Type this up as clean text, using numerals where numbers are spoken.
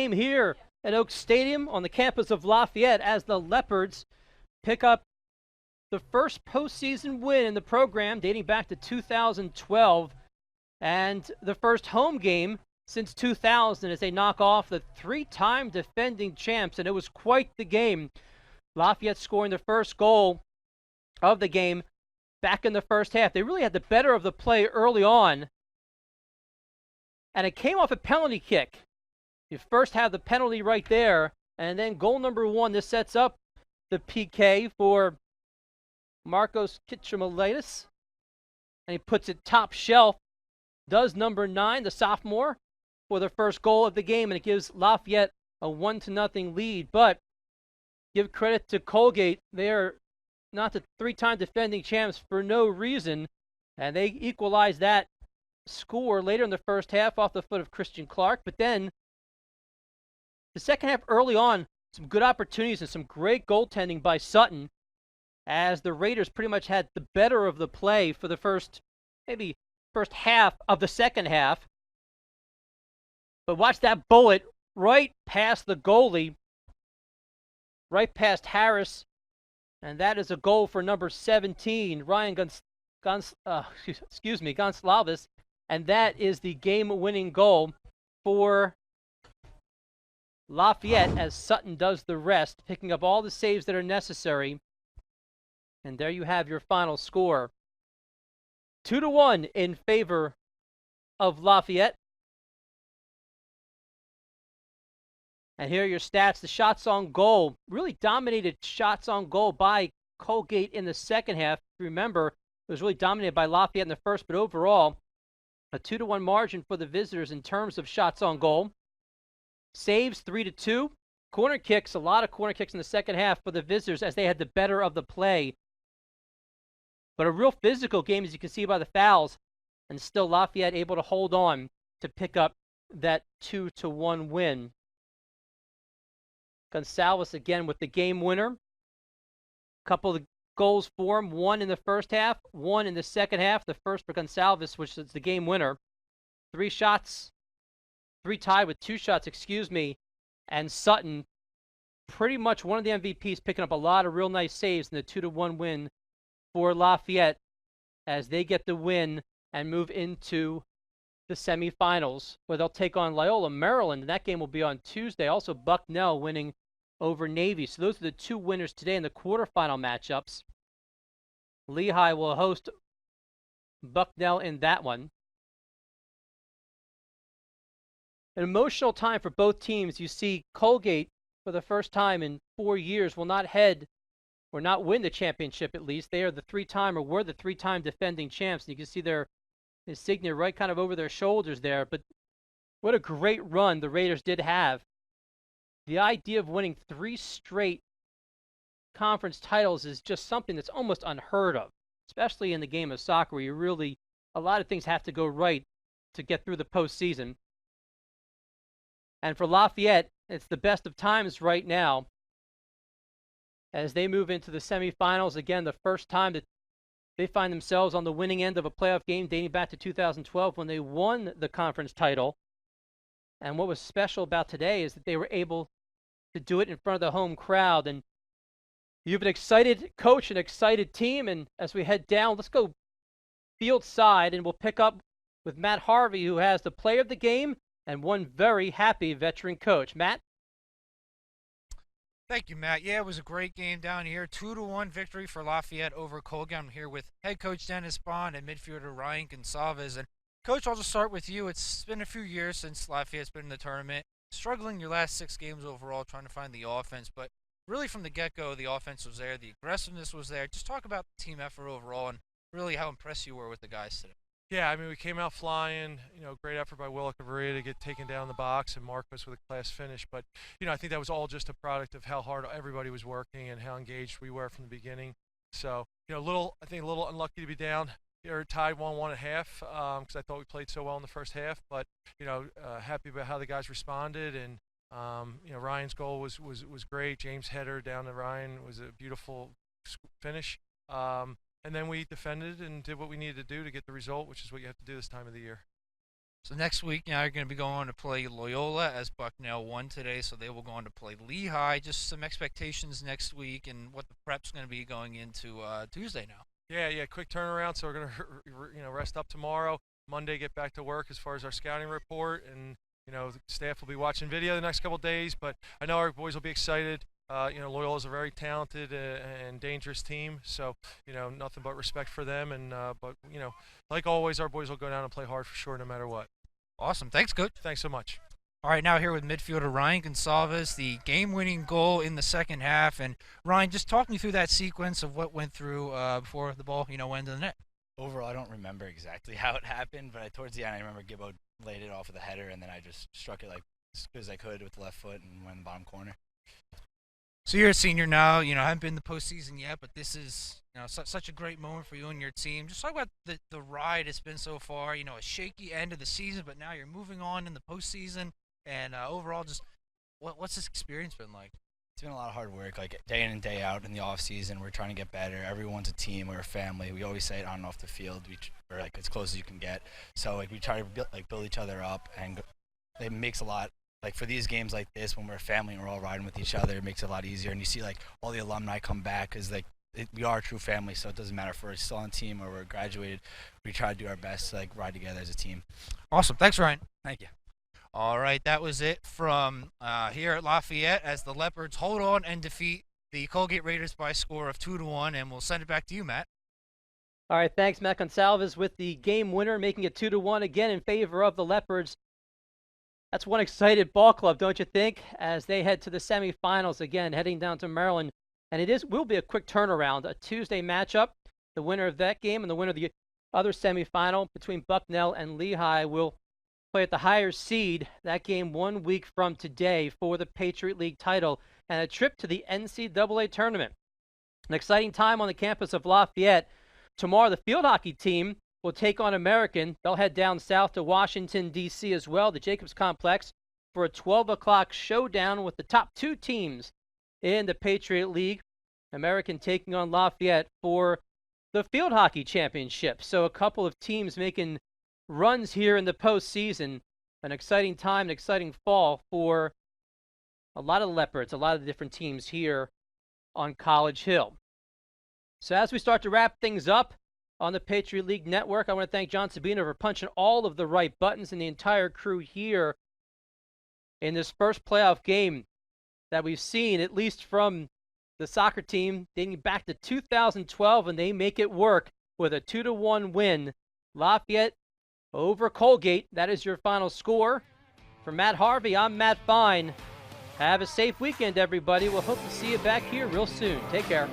Game here at Oak Stadium on the campus of Lafayette as the Leopards pick up the first postseason win in the program dating back to 2012 and the first home game since 2000 as they knock off the three-time defending champs, and it was quite the game. Lafayette scoring the first goal of the game back in the first half. They really had the better of the play early on, and it came off a penalty kick. You first have the penalty right there, and then goal number one. This sets up the PK for Marcos Kitchemalitis, and he puts it top shelf. Does number 9, the sophomore, for the first goal of the game, and it gives Lafayette a 1-0 lead. But give credit to Colgate. They are not the three-time defending champs for no reason, and they equalize that score later in the first half off the foot of Christian Clark. But then the second half early on, some good opportunities and some great goaltending by Sutton as the Raiders pretty much had the better of the play for the first half of the second half. But watch that bullet right past the goalie, right past Harris, and that is a goal for number 17, Ryan Goncalves, and that is the game-winning goal for Lafayette as Sutton does the rest, picking up all the saves that are necessary. And there you have your final score. 2-1 in favor of Lafayette. And here are your stats. The shots on goal, really dominated shots on goal by Colgate in the second half. Remember, it was really dominated by Lafayette in the first, but overall, a 2-1 margin for the visitors in terms of shots on goal. Saves 3-2. Corner kicks, a lot of corner kicks in the second half for the visitors as they had the better of the play. But a real physical game, as you can see by the fouls, and still Lafayette able to hold on to pick up that 2-1 win. Goncalves again with the game winner. A couple of goals for him, one in the first half, one in the second half. The first for Goncalves, which is the game winner. Three tied with 2 shots, and Sutton, pretty much one of the MVPs, picking up a lot of real nice saves in the 2-1 win for Lafayette as they get the win and move into the semifinals, where they'll take on Loyola, Maryland, and that game will be on Tuesday. Also, Bucknell winning over Navy. So those are the 2 winners today in the quarterfinal matchups. Lehigh will host Bucknell in that one. An emotional time for both teams. You see Colgate, for the first time in 4 years, will not win the championship at least. They are the were the three-time defending champs. And you can see their insignia right kind of over their shoulders there. But what a great run the Raiders did have. The idea of winning 3 straight conference titles is just something that's almost unheard of, especially in the game of soccer where a lot of things have to go right to get through the postseason. And for Lafayette, it's the best of times right now as they move into the semifinals. Again, the first time that they find themselves on the winning end of a playoff game dating back to 2012 when they won the conference title. And what was special about today is that they were able to do it in front of the home crowd. And you have an excited coach, an excited team. And as we head down, let's go field side, and we'll pick up with Matt Harvey, who has the player of the game and one very happy veteran coach. Matt? Thank you, Matt. Yeah, it was a great game down here. 2-1 victory for Lafayette over Colgate. I'm here with head coach Dennis Bond and midfielder Ryan Goncalves. And Coach, I'll just start with you. It's been a few years since Lafayette's been in the tournament. Struggling your last 6 games overall, trying to find the offense. But really from the get-go, the offense was there. The aggressiveness was there. Just talk about the team effort overall and really how impressed you were with the guys today. Yeah, I mean, we came out flying, great effort by Will Cavarita to get taken down the box and Marcos with a class finish. But, I think that was all just a product of how hard everybody was working and how engaged we were from the beginning. So, I think a little unlucky to be down or tied 1-1 at half because I thought we played so well in the first half. But, happy about how the guys responded. And, Ryan's goal was great. James' header down to Ryan was a beautiful finish. And then we defended and did what we needed to do to get the result, which is what you have to do this time of the year. So next week, now you're going to be going to play Loyola, as Bucknell won today, so they will go on to play Lehigh. Just some expectations next week and what the prep's going to be going into Tuesday now. Yeah, quick turnaround. So we're gonna rest up tomorrow. Monday, get back to work as far as our scouting report, and the staff will be watching video the next couple of days. But I know our boys will be excited. Loyola is a very talented and dangerous team, so nothing but respect for them. And but like always, our boys will go down and play hard for sure, no matter what. Awesome, thanks, Coach. Thanks so much. All right, now here with midfielder Ryan Goncalves, the game-winning goal in the second half. And Ryan, just talk me through that sequence of what went through before the ball, went into the net. Overall, I don't remember exactly how it happened, but towards the end, I remember Gibbo laid it off with a header, and then I just struck it like as good as I could with the left foot and went in the bottom corner. So you're a senior now, haven't been in the postseason yet, but this is, such a great moment for you and your team. Just talk about the ride it's been so far, a shaky end of the season, but now you're moving on in the postseason. And overall, just what's this experience been like? It's been a lot of hard work, like day in and day out in the off season. We're trying to get better. Everyone's a team. We're a family. We always say it on and off the field. We're like as close as you can get. So we try to build each other up, and it makes a lot. Like for these games like this, when we're a family and we're all riding with each other, it makes it a lot easier. And you see all the alumni come back because we are a true family. So it doesn't matter if we're still on team or we're graduated. We try to do our best to ride together as a team. Awesome. Thanks, Ryan. Thank you. All right, that was it from here at Lafayette as the Leopards hold on and defeat the Colgate Raiders by a score of 2-1, and we'll send it back to you, Matt. All right, thanks, Matt Goncalves, with the game winner, making it 2-1 again in favor of the Leopards. That's one excited ball club, don't you think, as they head to the semifinals again, heading down to Maryland. And will be a quick turnaround, a Tuesday matchup. The winner of that game and the winner of the other semifinal between Bucknell and Lehigh will play at the higher seed. That game 1 week from today for the Patriot League title and a trip to the NCAA tournament. An exciting time on the campus of Lafayette. Tomorrow, the field hockey team will take on American. They'll head down south to Washington, D.C. as well, the Jacobs Complex, for a 12 o'clock showdown with the top two teams in the Patriot League. American taking on Lafayette for the field hockey championship. So a couple of teams making runs here in the postseason. An exciting time, an exciting fall for a lot of the Leopards, a lot of the different teams here on College Hill. So as we start to wrap things up on the Patriot League Network, I want to thank John Sabino for punching all of the right buttons and the entire crew here in this first playoff game that we've seen, at least from the soccer team, dating back to 2012, and they make it work with a 2-1 win. Lafayette over Colgate. That is your final score. For Matt Harvey, I'm Matt Fine. Have a safe weekend, everybody. We'll hope to see you back here real soon. Take care.